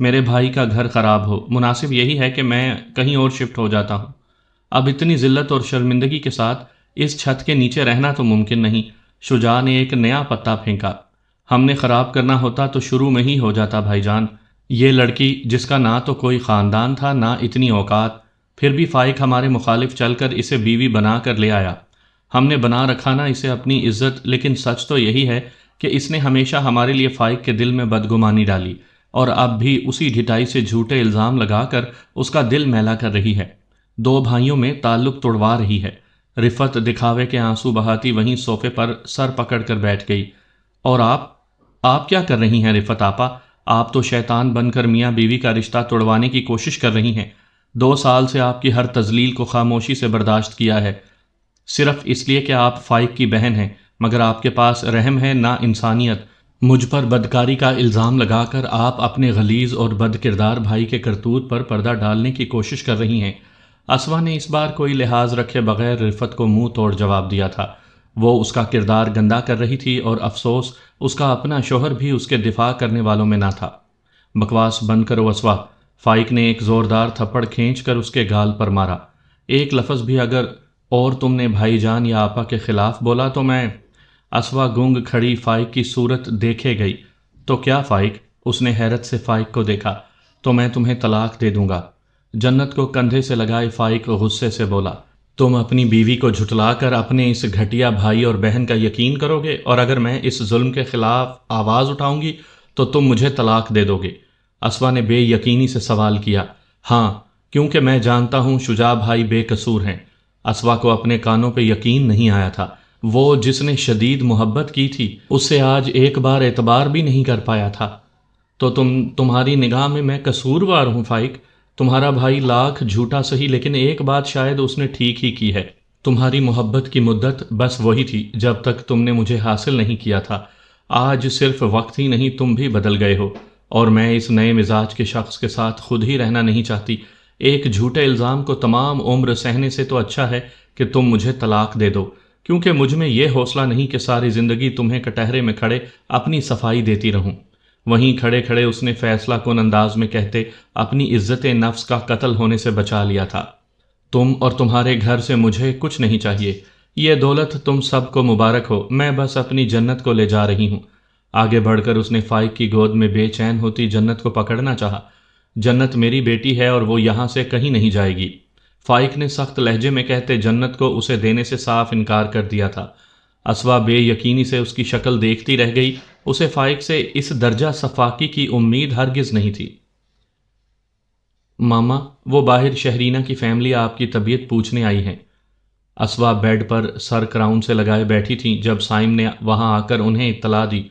میرے بھائی کا گھر خراب ہو، مناسب یہی ہے کہ میں کہیں اور شفٹ ہو جاتا ہوں۔ اب اتنی ذلت اور شرمندگی کے ساتھ اس چھت کے نیچے رہنا تو ممکن نہیں۔ شجاع نے ایک نیا پتا پھینکا۔ ہم نے خراب کرنا ہوتا تو شروع میں ہی ہو جاتا بھائی جان۔ یہ لڑکی جس کا نہ تو کوئی خاندان تھا نہ اتنی اوقات، پھر بھی فائق ہمارے مخالف چل کر اسے بیوی بنا کر لے آیا۔ ہم نے بنا رکھا نا اسے اپنی عزت، لیکن سچ تو یہی ہے کہ اس نے ہمیشہ ہمارے لیے فائق کے دل میں بدگمانی ڈالی، اور اب بھی اسی ڈھٹائی سے جھوٹے الزام لگا کر اس کا دل میلا کر رہی ہے، دو بھائیوں میں تعلق توڑوا رہی ہے۔ رفت دکھاوے کے آنسو بہاتی وہیں صوفے پر سر پکڑ کر بیٹھ گئی۔ اور آپ کیا کر رہی ہیں رفت آپا؟ آپ تو شیطان بن کر میاں بیوی کا رشتہ توڑوانے کی کوشش کر رہی ہیں۔ 2 سال سے آپ کی ہر تذلیل کو خاموشی سے برداشت کیا ہے، صرف اس لیے کہ آپ فائق کی بہن ہیں، مگر آپ کے پاس رحم ہے نہ انسانیت۔ مجھ پر بدکاری کا الزام لگا کر آپ اپنے غلیظ اور بد کردار بھائی کے کرتوت پر پردہ ڈالنے کی کوشش کر رہی ہیں۔ اسوا نے اس بار کوئی لحاظ رکھے بغیر رفت کو منہ توڑ جواب دیا تھا۔ وہ اس کا کردار گندا کر رہی تھی، اور افسوس اس کا اپنا شوہر بھی اس کے دفاع کرنے والوں میں نہ تھا۔ بکواس بند کرو اسوا، فائق نے ایک زوردار تھپڑ کھینچ کر اس کے گال پر مارا۔ ایک لفظ بھی اگر اور تم نے بھائی جان یا آپا کے خلاف بولا تو میں… اسوا گونگ کھڑی فائق کی صورت دیکھے گئی۔ تو کیا فائق؟ اس نے حیرت سے فائق کو دیکھا۔ تو میں تمہیں طلاق دے دوں گا۔ جنت کو کندھے سے لگائے فائق غصے سے بولا۔ تم اپنی بیوی کو جھٹلا کر اپنے اس گھٹیا بھائی اور بہن کا یقین کرو گے، اور اگر میں اس ظلم کے خلاف آواز اٹھاؤں گی تو تم مجھے طلاق دے دو گے؟ اسوا نے بے یقینی سے سوال کیا۔ ہاں، کیونکہ میں جانتا ہوں شجاع بھائی بے قصور ہیں۔ اسوا کو اپنے کانوں پہ یقین نہیں آیا تھا۔ وہ جس نے شدید محبت کی تھی اس سے آج ایک بار اعتبار بھی نہیں کر پایا تھا۔ تو تمہاری نگاہ میں قصوروار ہوں فائق؟ تمہارا بھائی لاکھ جھوٹا سہی، لیکن ایک بات شاید اس نے ٹھیک ہی کی ہے۔ تمہاری محبت کی مدت بس وہی تھی جب تک تم نے مجھے حاصل نہیں کیا تھا۔ آج صرف وقت ہی نہیں، تم بھی بدل گئے ہو، اور میں اس نئے مزاج کے شخص کے ساتھ خود ہی رہنا نہیں چاہتی۔ ایک جھوٹے الزام کو تمام عمر سہنے سے تو اچھا ہے کہ تم مجھے طلاق دے دو، کیونکہ مجھ میں یہ حوصلہ نہیں کہ ساری زندگی تمہیں کٹہرے میں کھڑے اپنی صفائی دیتی رہوں۔ وہیں کھڑے کھڑے اس نے فیصلہ کن انداز میں کہتے اپنی عزت نفس کا قتل ہونے سے بچا لیا تھا۔ تم اور تمہارے گھر سے مجھے کچھ نہیں چاہیے، یہ دولت تم سب کو مبارک ہو، میں بس اپنی جنت کو لے جا رہی ہوں۔ آگے بڑھ کر اس نے فائق کی گود میں بے چین ہوتی جنت کو پکڑنا چاہا۔ جنت میری بیٹی ہے اور وہ یہاں سے کہیں نہیں جائے گی، فائق نے سخت لہجے میں کہتے جنت کو اسے دینے سے صاف انکار کر دیا تھا۔ اسوا بے یقینی سے اس کی شکل دیکھتی رہ گئی، اسے فائق سے اس درجہ صفاقی کی امید ہرگز نہیں تھی۔ ماما، وہ باہر شہرینہ کی فیملی آپ کی طبیعت پوچھنے آئی ہیں۔ اسوا بیڈ پر سر کراؤن سے لگائے بیٹھی تھیں جب سائم نے وہاں آ کر انہیں اطلاع دی۔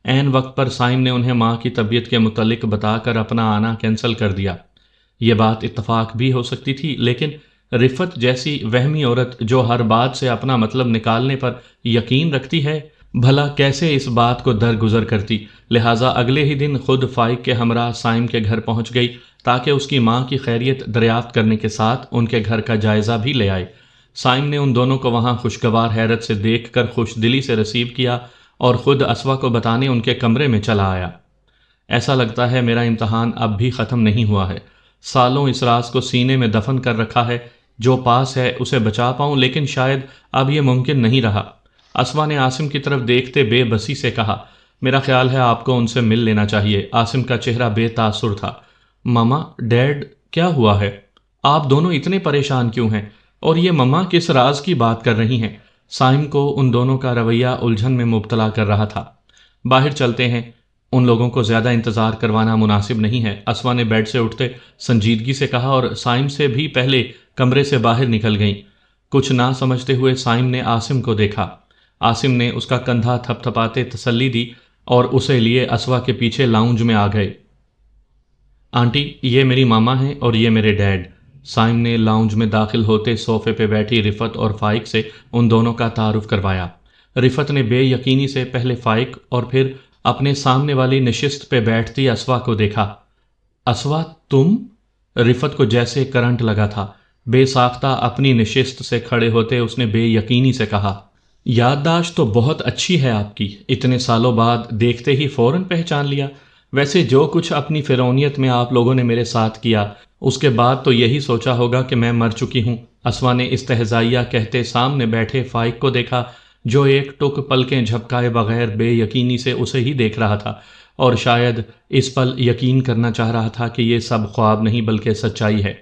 عین وقت پر سائم نے انہیں ماں کی طبیعت کے متعلق بتا کر اپنا آنا کینسل کر دیا۔ یہ بات اتفاق بھی ہو سکتی تھی، لیکن رفت جیسی وہمی عورت جو ہر بات سے اپنا مطلب نکالنے پر یقین رکھتی ہے، بھلا کیسے اس بات کو درگزر کرتی؟ لہٰذا اگلے ہی دن خود فائق کے ہمراہ سائم کے گھر پہنچ گئی تاکہ اس کی ماں کی خیریت دریافت کرنے کے ساتھ ان کے گھر کا جائزہ بھی لے آئے۔ سائم نے ان دونوں کو وہاں خوشگوار حیرت سے دیکھ کر خوش دلی سے ریسیو کیا اور خود اسوا کو بتانے ان کے کمرے میں چلا آیا۔ ایسا لگتا ہے میرا امتحان اب بھی ختم نہیں ہوا ہے۔ سالوں اس راز کو سینے میں دفن کر رکھا ہے، جو پاس ہے اسے بچا پاؤں، لیکن شاید اب یہ ممکن نہیں رہا۔ اسوا نے عاصم کی طرف دیکھتے بے بسی سے کہا، میرا خیال ہے آپ کو ان سے مل لینا چاہیے۔ عاصم کا چہرہ بے تاثر تھا۔ ماما، ڈیڈ، کیا ہوا ہے؟ آپ دونوں اتنے پریشان کیوں ہیں؟ اور یہ مما کس راز کی بات کر رہی ہیں؟ سائم کو ان دونوں کا رویہ الجھن میں مبتلا کر رہا تھا۔ باہر چلتے ہیں، ان لوگوں کو زیادہ انتظار کروانا مناسب نہیں ہے، اسوا نے بیڈ سے اٹھتے سنجیدگی سے کہا، اور سائم سے بھی پہلے کمرے سے باہر نکل گئیں۔ کچھ نہ سمجھتے ہوئے سائم نے عاصم کو دیکھا۔ عاصم نے اس کا کندھا تھپ تھپاتے تسلی دی اور اسے لیے اسوا کے پیچھے لاؤنج میں آ گئے۔ آنٹی، یہ میری ماما ہیں اور یہ میرے ڈیڈ۔ سائم نے لاؤنج میں داخل ہوتے صوفے پہ بیٹھی رفت اور فائق سے ان دونوں کا تعارف کروایا۔ رفت نے بے یقینی سے پہلے فائق اور پھر اپنے سامنے والی نشست پہ بیٹھتی اسوا کو دیکھا۔ اسوا، تم؟ رفت کو جیسے کرنٹ لگا تھا۔ بے ساختہ اپنی نشست سے کھڑے ہوتے اس نے بے یقینی سے کہا، یادداشت تو بہت اچھی ہے آپ کی، اتنے سالوں بعد دیکھتے ہی فوراً پہچان لیا۔ ویسے جو کچھ اپنی فرعونیت میں آپ لوگوں نے میرے ساتھ کیا، اس کے بعد تو یہی سوچا ہوگا کہ میں مر چکی ہوں۔ اسوا نے استہزائیہ کہتے سامنے بیٹھے فائق کو دیکھا، جو ایک ٹک پلکیں جھپکائے بغیر بے یقینی سے اسے ہی دیکھ رہا تھا، اور شاید اس پل یقین کرنا چاہ رہا تھا کہ یہ سب خواب نہیں بلکہ سچائی ہے،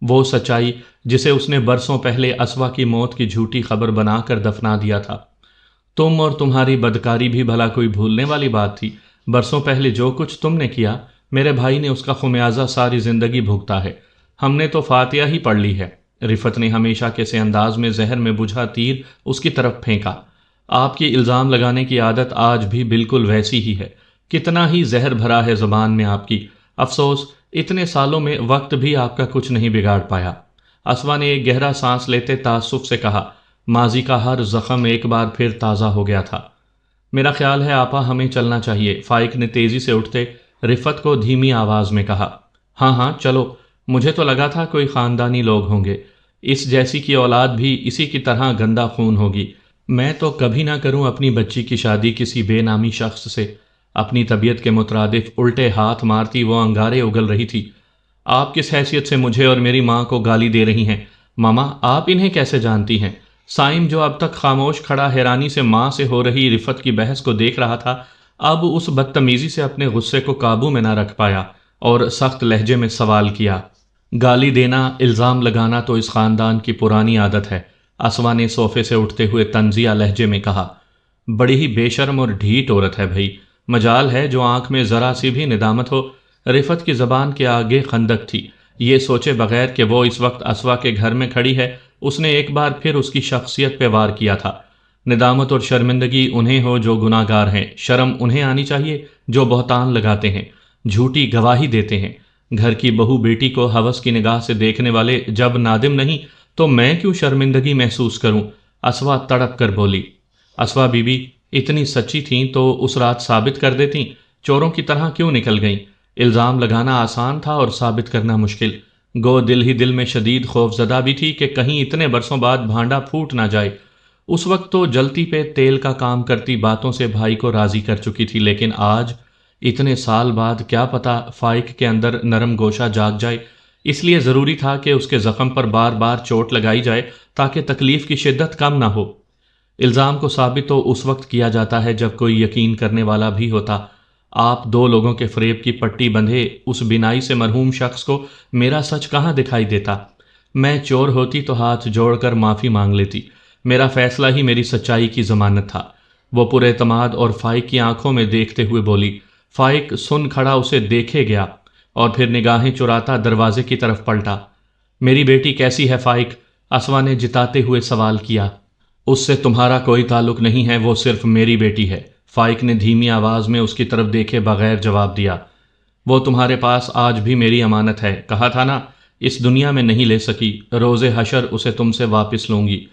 وہ سچائی جسے اس نے برسوں پہلے اسوا کی موت کی جھوٹی خبر بنا کر دفنا دیا تھا۔ تم اور تمہاری بدکاری بھی بھلا کوئی بھولنے والی بات تھی؟ برسوں پہلے جو کچھ تم نے کیا، میرے بھائی نے اس کا خمیازہ ساری زندگی بھگتا ہے۔ ہم نے تو فاتحہ ہی پڑھ لی ہے۔ رفت نے ہمیشہ کے سے انداز میں زہر میں بجھا تیر اس کی طرف پھینکا۔ آپ کی الزام لگانے کی عادت آج بھی بالکل ویسی ہی ہے، کتنا ہی زہر بھرا ہے زبان میں آپ کی۔ افسوس اتنے سالوں میں وقت بھی آپ کا کچھ نہیں بگاڑ پایا۔ اسوا نے ایک گہرا سانس لیتے تعصب سے کہا، ماضی کا ہر زخم ایک بار پھر تازہ ہو گیا تھا۔ میرا خیال ہے آپا ہمیں چلنا چاہیے، فائق نے تیزی سے اٹھتے رفت کو دھیمی آواز میں کہا۔ ہاں ہاں چلو، مجھے تو لگا تھا کوئی خاندانی لوگ ہوں گے، اس جیسی کی اولاد بھی اسی کی طرح گندا خون ہوگی۔ میں تو کبھی نہ کروں اپنی بچی کی شادی کسی بے نامی شخص سے۔ اپنی طبیعت کے مترادف الٹے ہاتھ مارتی وہ انگارے اگل رہی تھی۔ آپ کس حیثیت سے مجھے اور میری ماں کو گالی دے رہی ہیں؟ ماما آپ انہیں کیسے جانتی ہیں؟ سائم جو اب تک خاموش کھڑا حیرانی سے ماں سے ہو رہی رفت کی بحث کو دیکھ رہا تھا، اب اس بدتمیزی سے اپنے غصے کو قابو میں نہ رکھ پایا اور سخت لہجے میں سوال کیا۔ گالی دینا، الزام لگانا تو اس خاندان کی پرانی عادت ہے، اسوا نے صوفے سے اٹھتے ہوئے طنزیہ لہجے میں کہا۔ بڑی ہی بے شرم اور ڈھیٹ عورت ہے بھائی، مجال ہے جو آنکھ میں ذرا سی بھی ندامت ہو۔ رفت کی زبان کے آگے خندق تھی، یہ سوچے بغیر کہ وہ اس وقت اسوا کے گھر میں کھڑی ہے، اس نے ایک بار پھر اس کی شخصیت پہ وار کیا تھا۔ ندامت اور شرمندگی انہیں ہو جو گناہ گار ہیں، شرم انہیں آنی چاہیے جو بہتان لگاتے ہیں، جھوٹی گواہی دیتے ہیں۔ گھر کی بہو بیٹی کو ہوس کی نگاہ سے دیکھنے والے جب نادم نہیں تو میں کیوں شرمندگی محسوس کروں؟ اسوا تڑپ کر بولی۔ اسوا بی بی اتنی سچی تھیں تو اس رات ثابت کر دیتیں، چوروں کی طرح کیوں نکل گئیں؟ الزام لگانا آسان تھا اور ثابت کرنا مشکل۔ گو دل ہی دل میں شدید خوف زدہ بھی تھی کہ کہیں اتنے برسوں بعد بھانڈا پھوٹ نہ جائے۔ اس وقت تو جلتی پہ تیل کا کام کرتی باتوں سے بھائی کو راضی کر چکی تھی، لیکن آج اتنے سال بعد کیا پتا فائق کے اندر نرم گوشہ جاگ جائے۔ اس لیے ضروری تھا کہ اس کے زخم پر بار بار چوٹ لگائی جائے تاکہ تکلیف کی شدت کم نہ ہو۔ الزام کو ثابت تو اس وقت کیا جاتا ہے جب کوئی یقین کرنے والا بھی ہوتا۔ آپ دو لوگوں کے فریب کی پٹی بندھے اس بینائی سے مرحوم شخص کو میرا سچ کہاں دکھائی دیتا؟ میں چور ہوتی تو ہاتھ جوڑ کر معافی مانگ لیتی، میرا فیصلہ ہی میری سچائی کی ضمانت تھا۔ وہ پر اعتماد اور فائق کی آنکھوں میں دیکھتے ہوئے بولی۔ فائق سن کھڑا اسے دیکھے گیا اور پھر نگاہیں چراتا دروازے کی طرف پلٹا۔ میری بیٹی کیسی ہے فائق؟ اسوا نے جتاتے ہوئے سوال کیا۔ اس سے تمہارا کوئی تعلق نہیں ہے، وہ صرف میری بیٹی ہے، فائق نے دھیمی آواز میں اس کی طرف دیکھے بغیر جواب دیا۔ وہ تمہارے پاس آج بھی میری امانت ہے، کہا تھا نا اس دنیا میں نہیں لے سکی، روز حشر اسے تم سے واپس لوں گی۔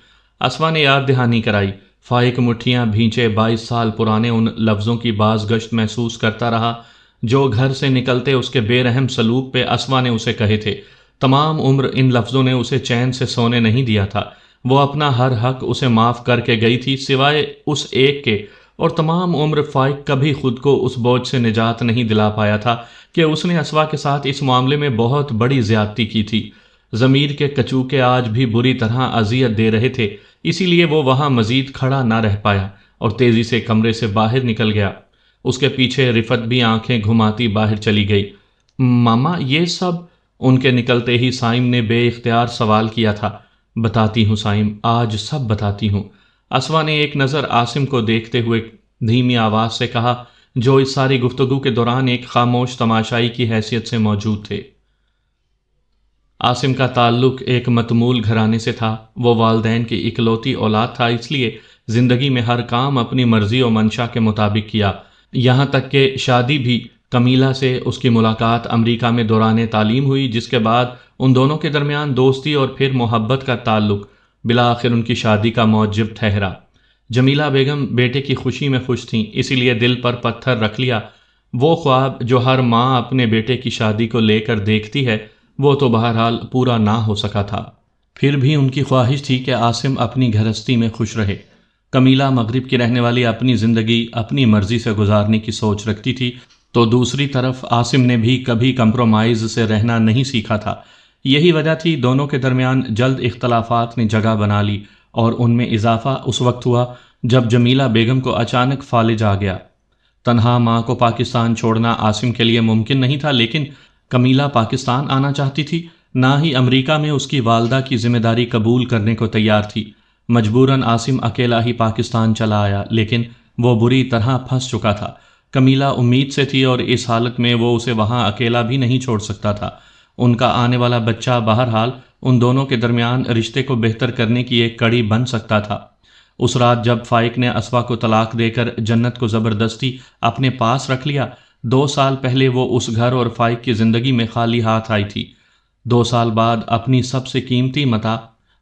اسوا نے یاد دہانی کرائی۔ فائق مٹھیاں بھینچے 22 سال پرانے ان لفظوں کی باز گشت محسوس کرتا رہا جو گھر سے نکلتے اس کے بے رحم سلوک پہ اسوا نے اسے کہے تھے۔ تمام عمر ان لفظوں نے اسے چین سے سونے نہیں دیا تھا۔ وہ اپنا ہر حق اسے معاف کر کے گئی تھی سوائے اس ایک کے، اور تمام عمر فائق کبھی خود کو اس بوجھ سے نجات نہیں دلا پایا تھا کہ اس نے اسوا کے ساتھ اس معاملے میں بہت بڑی زیادتی کی تھی۔ ضمیر کے کچوکے آج بھی بری طرح اذیت دے رہے تھے، اسی لیے وہ وہاں مزید کھڑا نہ رہ پایا اور تیزی سے کمرے سے باہر نکل گیا۔ اس کے پیچھے رفت بھی آنکھیں گھماتی باہر چلی گئی۔ ماما یہ سب؟ ان کے نکلتے ہی سائم نے بے اختیار سوال کیا تھا۔ بتاتی ہوں سائم، آج سب بتاتی ہوں۔ اسوا نے ایک نظر عاصم کو دیکھتے ہوئے دھیمی آواز سے کہا، جو اس ساری گفتگو کے دوران ایک خاموش تماشائی کی حیثیت سے موجود تھے۔ عاصم کا تعلق ایک متمول گھرانے سے تھا۔ وہ والدین کی اکلوتی اولاد تھا، اس لیے زندگی میں ہر کام اپنی مرضی و منشا کے مطابق کیا، یہاں تک کہ شادی بھی۔ کمیلہ سے اس کی ملاقات امریکہ میں دوران تعلیم ہوئی، جس کے بعد ان دونوں کے درمیان دوستی اور پھر محبت کا تعلق بالآخر ان کی شادی کا موجب ٹھہرا۔ جمیلہ بیگم بیٹے کی خوشی میں خوش تھیں، اسی لیے دل پر پتھر رکھ لیا۔ وہ خواب جو ہر ماں اپنے بیٹے کی شادی کو لے کر دیکھتی ہے، وہ تو بہرحال پورا نہ ہو سکا تھا۔ پھر بھی ان کی خواہش تھی کہ عاصم اپنی گھرستی میں خوش رہے۔ کمیلہ مغرب کی رہنے والی اپنی زندگی اپنی مرضی سے گزارنے کی سوچ رکھتی تھی، تو دوسری طرف عاصم نے بھی کبھی کمپرومائز سے رہنا نہیں سیکھا تھا۔ یہی وجہ تھی دونوں کے درمیان جلد اختلافات نے جگہ بنا لی، اور ان میں اضافہ اس وقت ہوا جب جمیلہ بیگم کو اچانک فالج آ گیا۔ تنہا ماں کو پاکستان چھوڑنا عاصم کے لیے ممکن نہیں تھا، لیکن کمیلہ پاکستان آنا چاہتی تھی، نہ ہی امریکہ میں اس کی والدہ کی ذمہ داری قبول کرنے کو تیار تھی۔ مجبوراً عاصم اکیلا ہی پاکستان چلا آیا، لیکن وہ بری طرح پھنس چکا تھا۔ کمیلہ امید سے تھی اور اس حالت میں وہ اسے وہاں اکیلا بھی نہیں چھوڑ سکتا تھا۔ ان کا آنے والا بچہ بہرحال ان دونوں کے درمیان رشتے کو بہتر کرنے کی ایک کڑی بن سکتا تھا۔ اس رات جب فائق نے اسوا کو طلاق دے کر جنت کو زبردستی اپنے پاس رکھ لیا، 2 سال پہلے وہ اس گھر اور فائق کی زندگی میں خالی ہاتھ آئی تھی۔ 2 سال بعد اپنی سب سے قیمتی متاع،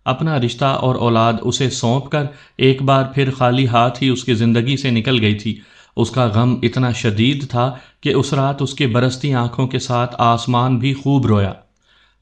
اپنا رشتہ اور اولاد اسے سونپ کر ایک بار پھر خالی ہاتھ ہی اس کی زندگی سے نکل گئی تھی۔ اس کا غم اتنا شدید تھا کہ اس رات اس کی برستی آنکھوں کے ساتھ آسمان بھی خوب رویا۔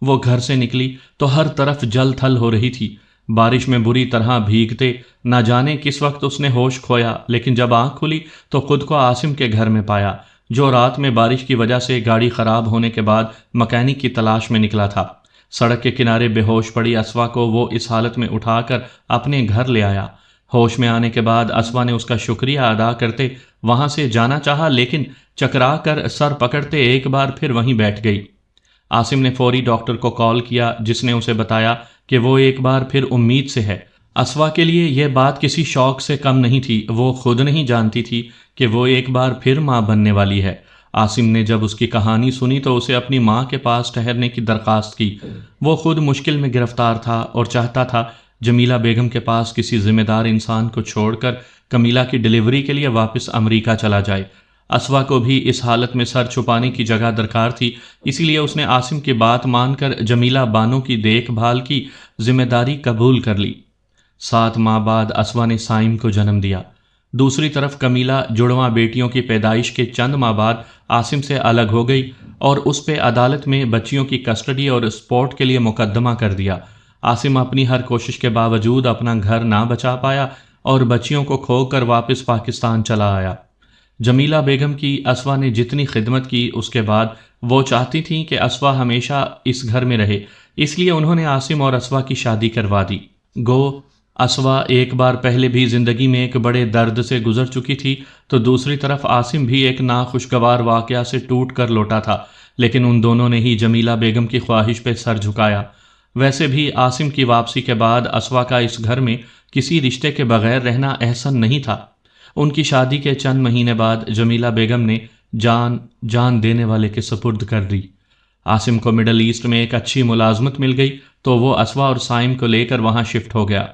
وہ گھر سے نکلی تو ہر طرف جل تھل ہو رہی تھی۔ بارش میں بری طرح بھیگتے نہ جانے کس وقت اس نے ہوش کھویا، لیکن جب آنکھ کھلی تو خود کو عاصم کے گھر میں پایا، جو رات میں بارش کی وجہ سے گاڑی خراب ہونے کے بعد مکینک کی تلاش میں نکلا تھا۔ سڑک کے کنارے بے ہوش پڑی اسوا کو وہ اس حالت میں اٹھا کر اپنے گھر لے آیا۔ ہوش میں آنے کے بعد اسوا نے اس کا شکریہ ادا کرتے وہاں سے جانا چاہا، لیکن چکرا کر سر پکڑتے ایک بار پھر وہیں بیٹھ گئی۔ عاصم نے فوری ڈاکٹر کو کال کیا، جس نے اسے بتایا کہ وہ ایک بار پھر امید سے ہے۔ اسوا کے لیے یہ بات کسی شوق سے کم نہیں تھی، وہ خود نہیں جانتی تھی کہ وہ ایک بار پھر ماں بننے والی ہے۔ عاصم نے جب اس کی کہانی سنی تو اسے اپنی ماں کے پاس ٹھہرنے کی درخواست کی۔ وہ خود مشکل میں گرفتار تھا اور چاہتا تھا جمیلہ بیگم کے پاس کسی ذمہ دار انسان کو چھوڑ کر کمیلہ کی ڈلیوری کے لیے واپس امریکہ چلا جائے۔ اسوا کو بھی اس حالت میں سر چھپانے کی جگہ درکار تھی، اسی لیے اس نے عاصم کی بات مان کر جمیلہ بانو کی دیکھ بھال کی ذمہ داری قبول کر لی۔ 7 ماہ بعد اسوا نے سائم کو جنم دیا۔ دوسری طرف کمیلہ جڑواں بیٹیوں کی پیدائش کے چند ماہ بعد عاصم سے الگ ہو گئی اور اس پہ عدالت میں بچیوں کی کسٹڈی اور سپورٹ کے لیے مقدمہ کر دیا۔ عاصم اپنی ہر کوشش کے باوجود اپنا گھر نہ بچا پایا اور بچیوں کو کھو کر واپس پاکستان چلا آیا۔ جمیلہ بیگم کی اسوا نے جتنی خدمت کی، اس کے بعد وہ چاہتی تھیں کہ اسوا ہمیشہ اس گھر میں رہے، اس لیے انہوں نے عاصم اور اسوا کی شادی کروا دی۔ گو اسوا ایک بار پہلے بھی زندگی میں ایک بڑے درد سے گزر چکی تھی، تو دوسری طرف عاصم بھی ایک ناخوشگوار واقعہ سے ٹوٹ کر لوٹا تھا، لیکن ان دونوں نے ہی جمیلہ بیگم کی خواہش پہ سر جھکایا۔ ویسے بھی عاصم کی واپسی کے بعد اسوا کا اس گھر میں کسی رشتے کے بغیر رہنا احسن نہیں تھا۔ ان کی شادی کے چند مہینے بعد جمیلہ بیگم نے جان دینے والے کے سپرد کر دی۔ عاصم کو مڈل ایسٹ میں ایک اچھی ملازمت مل گئی تو وہ اسوا اور سائم کو لے کر وہاں شفٹ ہو گیا۔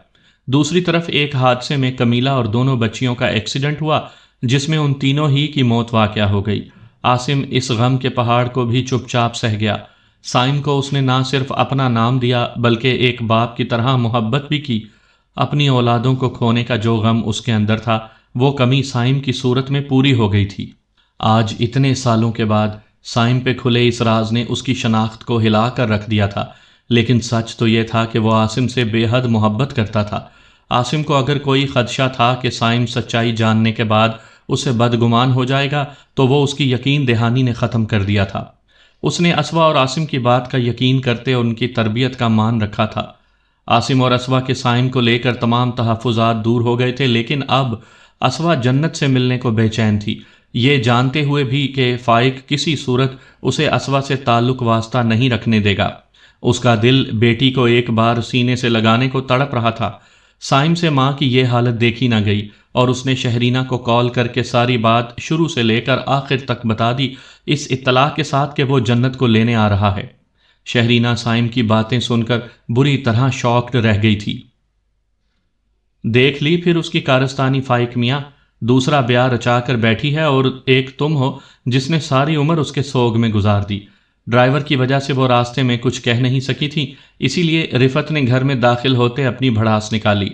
دوسری طرف ایک حادثے میں کمیلہ اور دونوں بچیوں کا ایکسیڈنٹ ہوا، جس میں ان تینوں ہی کی موت واقع ہو گئی۔ عاصم اس غم کے پہاڑ کو بھی چپ چاپ سہ گیا۔ سائم کو اس نے نہ صرف اپنا نام دیا بلکہ ایک باپ کی طرح محبت بھی کی۔ اپنی اولادوں کو کھونے کا جو غم اس کے اندر تھا، وہ کمی سائم کی صورت میں پوری ہو گئی تھی۔ آج اتنے سالوں کے بعد سائم پہ کھلے اس راز نے اس کی شناخت کو ہلا کر رکھ دیا تھا، لیکن سچ تو یہ تھا کہ وہ عاصم سے بے حد محبت کرتا تھا۔ عاصم کو اگر کوئی خدشہ تھا کہ سائم سچائی جاننے کے بعد اسے بدگمان ہو جائے گا، تو وہ اس کی یقین دہانی نے ختم کر دیا تھا۔ اس نے اسوا اور عاصم کی بات کا یقین کرتے ان کی تربیت کا مان رکھا تھا۔ عاصم اور اسوا کے سائم کو لے کر تمام تحفظات دور ہو گئے تھے، لیکن اب اسوا جنت سے ملنے کو بے چین تھی، یہ جانتے ہوئے بھی کہ فائق کسی صورت اسے اسوا سے تعلق واسطہ نہیں رکھنے دے گا۔ اس کا دل بیٹی کو ایک بار سینے سے لگانے کو تڑپ رہا تھا۔ سائم سے ماں کی یہ حالت دیکھی نہ گئی اور اس نے شہرینہ کو کال کر کے ساری بات شروع سے لے کر آخر تک بتا دی، اس اطلاع کے ساتھ کہ وہ جنت کو لینے آ رہا ہے۔ شہرینہ سائم کی باتیں سن کر بری طرح شاکڈ رہ گئی تھی۔ دیکھ لی پھر اس کی کارستانی فائق میاں، دوسرا بیاہ رچا کر بیٹھی ہے اور ایک تم ہو جس نے ساری عمر اس کے سوگ میں گزار دی۔ ڈرائیور کی وجہ سے وہ راستے میں کچھ کہہ نہیں سکی تھی، اسی لیے رفت نے گھر میں داخل ہوتے اپنی بھڑاس نکالی۔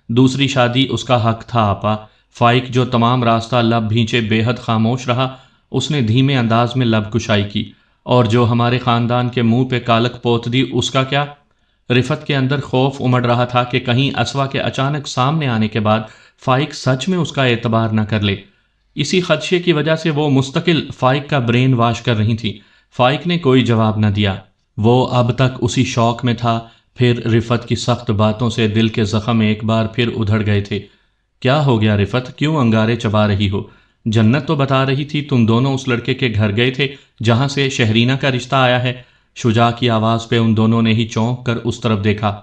دوسری شادی اس کا حق تھا آپا۔ فائق جو تمام راستہ لب بھینچے بے حد خاموش رہا، اس نے دھیمے انداز میں لب کشائی کی، اور جو ہمارے خاندان کے منہ پہ کالک پوت دی اس کا کیا؟ رفت کے اندر خوف امڑ رہا تھا کہ کہیں اسوا کے اچانک سامنے آنے کے بعد فائق سچ میں اس کا اعتبار نہ کر لے۔ اسی خدشے کی وجہ سے وہ مستقل فائق کا برین واش کر رہی تھی۔ فائق نے کوئی جواب نہ دیا، وہ اب تک اسی شوق میں تھا۔ پھر رفت کی سخت باتوں سے دل کے زخم ایک بار پھر ادھڑ گئے تھے۔ کیا ہو گیا رفت، کیوں انگارے چبا رہی ہو؟ جنت تو بتا رہی تھی تم دونوں اس لڑکے کے گھر گئے تھے جہاں سے شہرینہ کا رشتہ آیا ہے۔ شجاع کی آواز پہ ان دونوں نے ہی چونک کر اس طرف دیکھا۔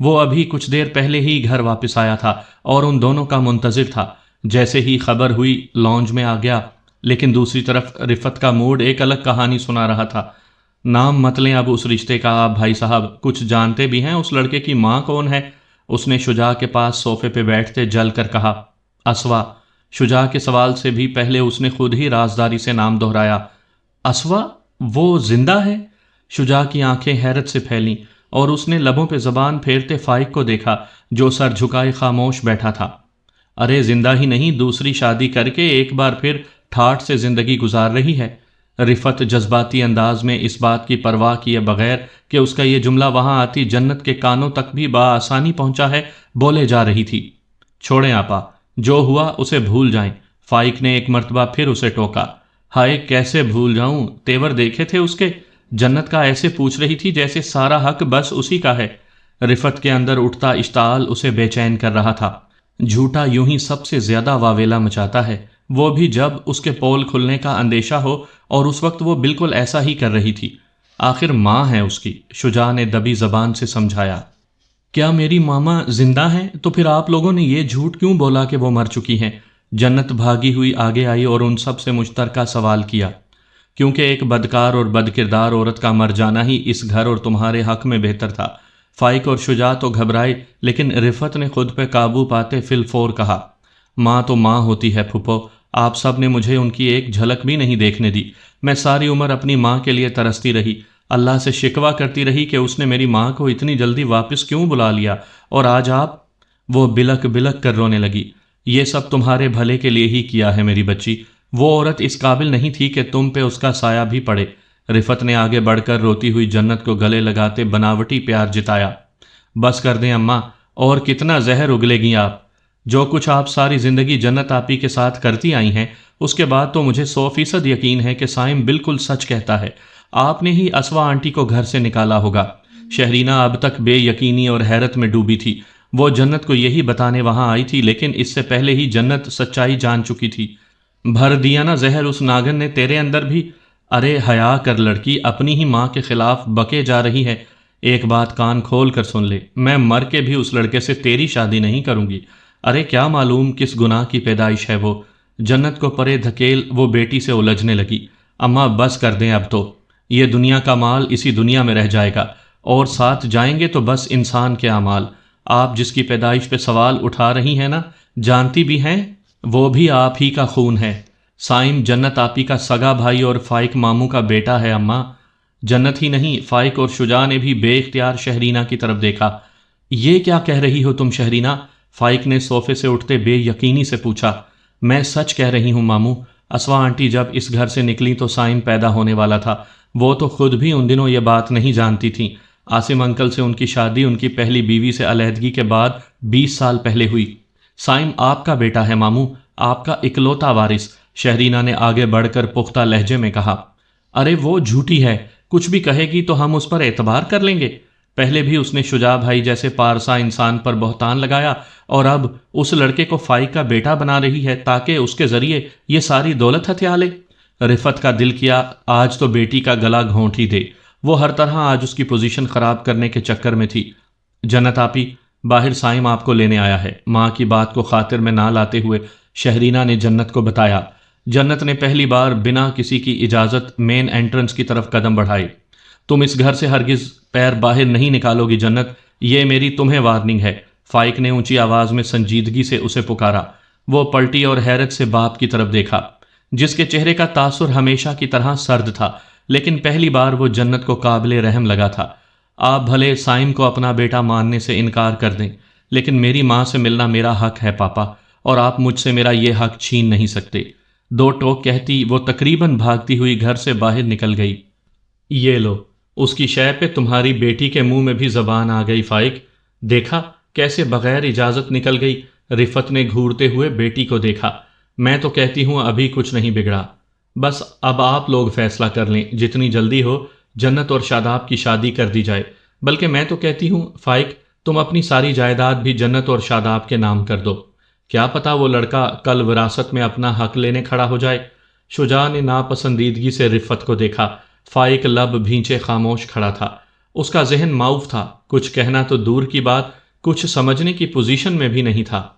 وہ ابھی کچھ دیر پہلے ہی گھر واپس آیا تھا اور ان دونوں کا منتظر تھا۔ جیسے ہی خبر ہوئی لانج میں آ گیا، لیکن دوسری طرف رفت کا موڈ ایک الگ کہانی سنا رہا تھا۔ نام مت لیں اب اس رشتے کا آپ بھائی صاحب، کچھ جانتے بھی ہیں اس لڑکے کی ماں کون ہے؟ اس نے شجاع کے پاس صوفے پہ بیٹھتے جل کر کہا۔ اسوا۔ شجاع کے سوال سے بھی پہلے اس نے خود ہی رازداری سے نام دہرایا۔ اسوا؟ وہ زندہ ہے؟ شجاع کی آنکھیں حیرت سے پھیلیں اور اس نے لبوں پہ زبان پھیرتے فائق کو دیکھا جو سر جھکائے خاموش بیٹھا تھا۔ ارے زندہ ہی نہیں، دوسری شادی کر کے ایک بار پھر ٹھاٹھ سے زندگی گزار رہی ہے۔ رفت جذباتی انداز میں اس بات کی پرواہ کیے بغیر کہ اس کا یہ جملہ وہاں آتی جنت کے کانوں تک بھی بآسانی پہنچا ہے، بولے جا رہی تھی۔ چھوڑیں آپا، جو ہوا اسے بھول جائیں۔ فائق نے ایک مرتبہ پھر اسے ٹوکا۔ ہائے کیسے بھول جاؤں، تیور دیکھے تھے اس کے؟ جنت کا ایسے پوچھ رہی تھی جیسے سارا حق بس اسی کا ہے۔ رفت کے اندر اٹھتا اشتعال اسے بے چین کر رہا تھا۔ جھوٹا یوں ہی سب سے زیادہ واویلا مچاتا ہے، وہ بھی جب اس کے پول کھلنے کا اندیشہ ہو، اور اس وقت وہ بالکل ایسا ہی کر رہی تھی۔ آخر ماں ہے اس کی، شجاع نے دبی زبان سے سمجھایا۔ کیا میری ماما زندہ ہیں؟ تو پھر آپ لوگوں نے یہ جھوٹ کیوں بولا کہ وہ مر چکی ہیں؟ جنت بھاگی ہوئی آگے آئی اور ان سب سے مشترکہ سوال کیا۔ کیونکہ ایک بدکار اور بد کردار عورت کا مر جانا ہی اس گھر اور تمہارے حق میں بہتر تھا۔ فائق اور شجاع تو گھبرائے، لیکن رفت نے خود پہ قابو پاتے فی الفور کہا۔ ماں تو ماں ہوتی ہے پھپھو، آپ سب نے مجھے ان کی ایک جھلک بھی نہیں دیکھنے دی۔ میں ساری عمر اپنی ماں کے لیے ترستی رہی، اللہ سے شکوہ کرتی رہی کہ اس نے میری ماں کو اتنی جلدی واپس کیوں بلا لیا، اور آج آپ… وہ بلک بلک کر رونے لگی۔ یہ سب تمہارے بھلے کے لیے ہی کیا ہے میری بچی، وہ عورت اس قابل نہیں تھی کہ تم پہ اس کا سایہ بھی پڑے۔ رفت نے آگے بڑھ کر روتی ہوئی جنت کو گلے لگاتے بناوٹی پیار جتایا۔ بس کر دیں اماں، اور کتنا زہر اگلے گی آپ؟ جو کچھ آپ ساری زندگی جنت آپی کے ساتھ کرتی آئی ہیں، اس کے بعد تو مجھے 100% یقین ہے کہ سائم بالکل سچ کہتا ہے۔ آپ نے ہی اسوا آنٹی کو گھر سے نکالا ہوگا۔ شہرینہ اب تک بے یقینی اور حیرت میں ڈوبی تھی۔ وہ جنت کو یہی بتانے وہاں آئی تھی، لیکن اس سے پہلے ہی جنت سچائی جان چکی تھی۔ بھر دیا نا زہر اس ناگن نے تیرے اندر بھی؟ ارے حیا کر لڑکی، اپنی ہی ماں کے خلاف بکے جا رہی ہے۔ ایک بات کان کھول کر سن لے، میں مر کے بھی اس لڑکے سے تیری شادی نہیں کروں گی۔ ارے کیا معلوم کس گناہ کی پیدائش ہے وہ؟ جنت کو پرے دھکیل وہ بیٹی سے الجھنے لگی۔ اماں بس کر دیں اب تو، یہ دنیا کا مال اسی دنیا میں رہ جائے گا، اور ساتھ جائیں گے تو بس انسان کے اعمال۔ آپ جس کی پیدائش پہ سوال اٹھا رہی ہیں نا، جانتی بھی ہیں وہ بھی آپ ہی کا خون ہے۔ سائم جنت آپی کا سگا بھائی اور فائق ماموں کا بیٹا ہے اماں۔ جنت ہی نہیں، فائق اور شجاع نے بھی بے اختیار شہرینہ کی طرف دیکھا۔ یہ کیا کہہ رہی ہو تم شہرینہ؟ فائق نے صوفے سے اٹھتے بے یقینی سے پوچھا۔ میں سچ کہہ رہی ہوں ماموں، اسوا آنٹی جب اس گھر سے نکلی تو سائم پیدا ہونے والا تھا۔ وہ تو خود بھی ان دنوں یہ بات نہیں جانتی تھیں۔ عاصم انکل سے ان کی شادی ان کی پہلی بیوی سے علیحدگی کے بعد 20 سال پہلے ہوئی۔ سائم آپ کا بیٹا ہے ماموں، آپ کا اکلوتا وارث، شہرینہ نے آگے بڑھ کر پختہ لہجے میں کہا۔ ارے وہ جھوٹی ہے، کچھ بھی کہے گی تو ہم اس پر اعتبار کر لیں گے۔ پہلے بھی اس نے شجاع بھائی جیسے پارسا انسان پر بہتان لگایا، اور اب اس لڑکے کو فائق کا بیٹا بنا رہی ہے تاکہ اس کے ذریعے یہ ساری دولت ہتھیا لے۔ رفت کا دل کیا آج تو بیٹی کا گلا گھونٹ ہی دے، وہ ہر طرح آج اس کی پوزیشن خراب کرنے کے چکر میں تھی۔ جنت آپی، باہر سائم آپ کو لینے آیا ہے، ماں کی بات کو خاطر میں نہ لاتے ہوئے شہرینہ نے جنت کو بتایا۔ جنت نے پہلی بار بنا کسی کی اجازت مین انٹرنس کی طرف قدم بڑھائے۔ تم اس گھر سے ہرگز پیر باہر نہیں نکالو گی جنت، یہ میری تمہیں وارننگ ہے۔ فائق نے اونچی آواز میں سنجیدگی سے اسے پکارا۔ وہ پلٹی اور حیرت سے باپ کی طرف دیکھا، جس کے چہرے کا تاثر ہمیشہ کی طرح سرد تھا، لیکن پہلی بار وہ جنت کو قابل رحم لگا تھا۔ آپ بھلے سائم کو اپنا بیٹا ماننے سے انکار کر دیں، لیکن میری ماں سے ملنا میرا حق ہے پاپا، اور آپ مجھ سے میرا یہ حق چھین نہیں سکتے۔ دو ٹوک کہتی وہ تقریباً بھاگتی ہوئی گھر سے باہر نکل گئی۔ یہ لو، اس کی شے پہ تمہاری بیٹی کے منہ میں بھی زبان آ گئی فائق، دیکھا کیسے بغیر اجازت نکل گئی۔ رفت نے گھورتے ہوئے بیٹی کو دیکھا۔ میں تو کہتی ہوں ابھی کچھ نہیں بگڑا، بس اب آپ لوگ فیصلہ کر لیں، جتنی جلدی ہو جنت اور شاداب کی شادی کر دی جائے۔ بلکہ میں تو کہتی ہوں فائق، تم اپنی ساری جائیداد بھی جنت اور شاداب کے نام کر دو، کیا پتہ وہ لڑکا کل وراثت میں اپنا حق لینے کھڑا ہو جائے۔ شجاع نے ناپسندیدگی سے رفت کو دیکھا۔ فائق لب بھینچے خاموش کھڑا تھا، اس کا ذہن معاوف تھا، کچھ کہنا تو دور کی بات، کچھ سمجھنے کی پوزیشن میں بھی نہیں تھا۔